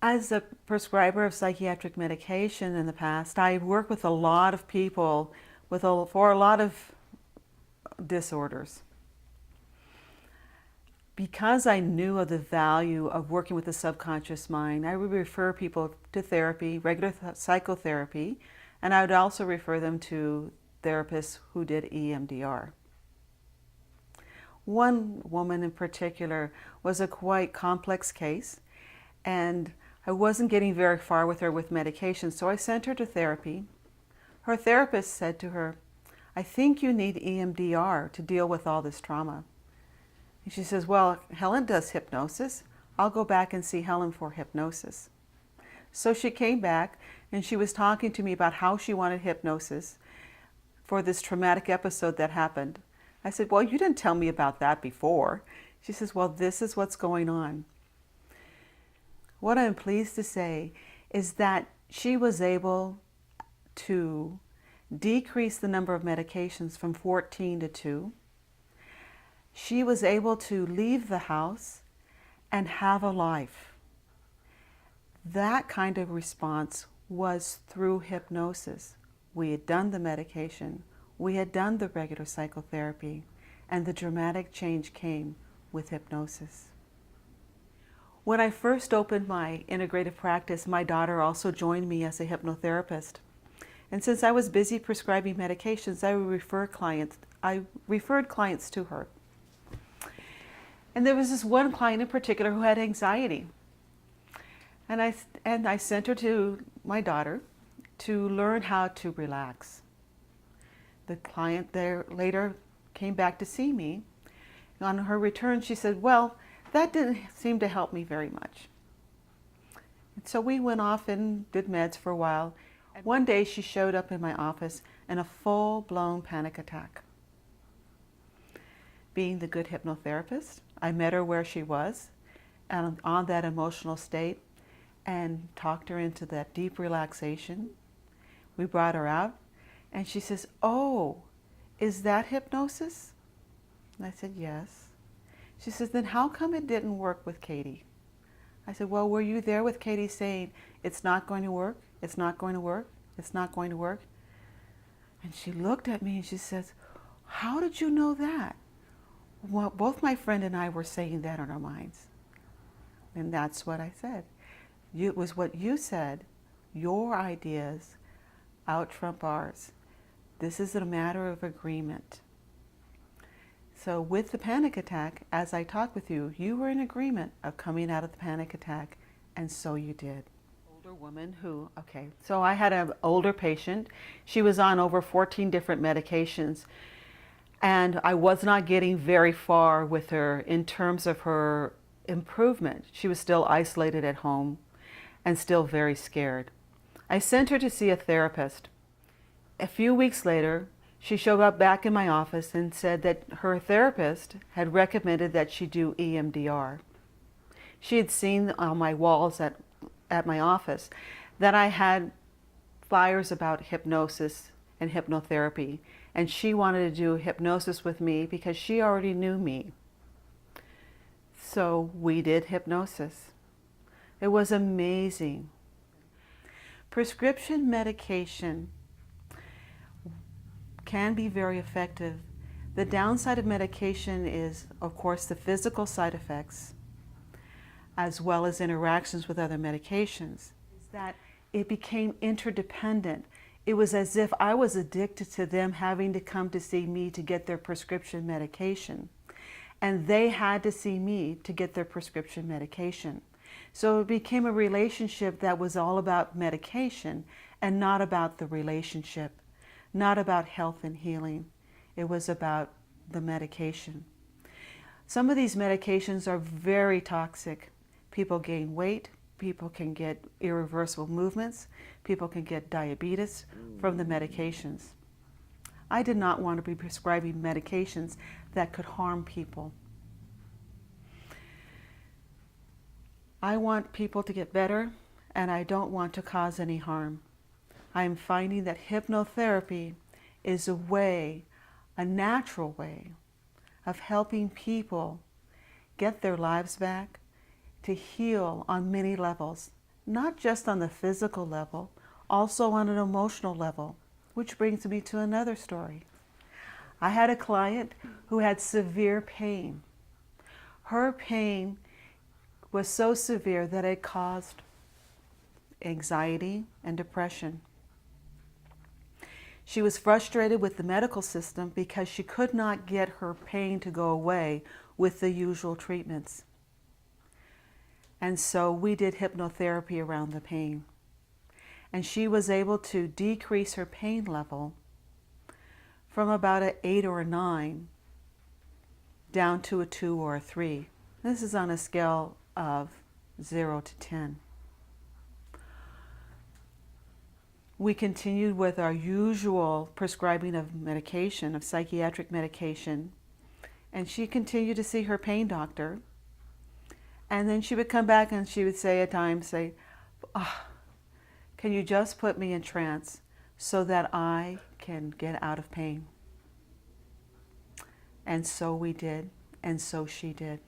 As a prescriber of psychiatric medication in the past, I work with a lot of people for a lot of disorders. Because I knew of the value of working with the subconscious mind, I would refer people to therapy, regular psychotherapy, and I would also refer them to therapists who did EMDR. One woman in particular was a quite complex case, and I wasn't getting very far with her with medication, so I sent her to therapy. Her therapist said to her, "I think you need EMDR to deal with all this trauma." And she says, "Well, Helen does hypnosis. I'll go back and see Helen for hypnosis." So she came back and she was talking to me about how she wanted hypnosis for this traumatic episode that happened. I said, "Well, you didn't tell me about that before." She says, "Well, this is what's going on." What I'm pleased to say is that she was able to decrease the number of medications from 14 to 2. She was able to leave the house and have a life. That kind of response was through hypnosis. We had done the medication, we had done the regular psychotherapy, and the dramatic change came with hypnosis. When I first opened my integrative practice, my daughter also joined me as a hypnotherapist. And since I was busy prescribing medications, I referred clients to her. And there was this one client in particular who had anxiety. And I sent her to my daughter to learn how to relax. The client there later came back to see me. On her return, she said, "Well, that didn't seem to help me very much." And so we went off and did meds for a while. And one day she showed up in my office in a full-blown panic attack. Being the good hypnotherapist, I met her where she was and on that emotional state and talked her into that deep relaxation. We brought her out and she says, "Oh, is that hypnosis?" And I said, "Yes." She says, "Then how come it didn't work with Katie?" I said, "Well, were you there with Katie saying, 'It's not going to work, it's not going to work, it's not going to work'?" And she looked at me and she says, "How did you know that?" Well, both my friend and I were saying that in our minds. And that's what I said. It was what you said, your ideas out trump ours. This is a matter of agreement. So with the panic attack, as I talked with you, you were in agreement of coming out of the panic attack, and so you did. Older woman so I had an older patient. She was on over 14 different medications, and I was not getting very far with her in terms of her improvement. She was still isolated at home and still very scared. I sent her to see a therapist. A few weeks later, she showed up back in my office and said that her therapist had recommended that she do EMDR. She had seen on my walls at my office that I had flyers about hypnosis and hypnotherapy, and she wanted to do hypnosis with me because she already knew me. So we did hypnosis. It was amazing. Prescription medication can be very effective. The downside of medication is, of course, the physical side effects, as well as interactions with other medications. Is that it became interdependent. It was as if I was addicted to them having to come to see me to get their prescription medication, and they had to see me to get their prescription medication. So it became a relationship that was all about medication and not about the relationship, not about health and healing. It was about the medication. Some of these medications are very toxic. People gain weight, people can get irreversible movements, people can get diabetes from the medications. I did not want to be prescribing medications that could harm people. I want people to get better, and I don't want to cause any harm. I am finding that hypnotherapy is a way, a natural way, of helping people get their lives back, to heal on many levels, not just on the physical level, also on an emotional level, which brings me to another story. I had a client who had severe pain. Her pain was so severe that it caused anxiety and depression. She was frustrated with the medical system because she could not get her pain to go away with the usual treatments. And so we did hypnotherapy around the pain. And she was able to decrease her pain level from about an 8 or a 9 down to a 2 or a 3. This is on a scale of 0 to 10. We continued with our usual prescribing of medication, of psychiatric medication, and she continued to see her pain doctor. And then she would come back and she would say at times, oh, can you just put me in trance so that I can get out of pain? And so we did, and so she did.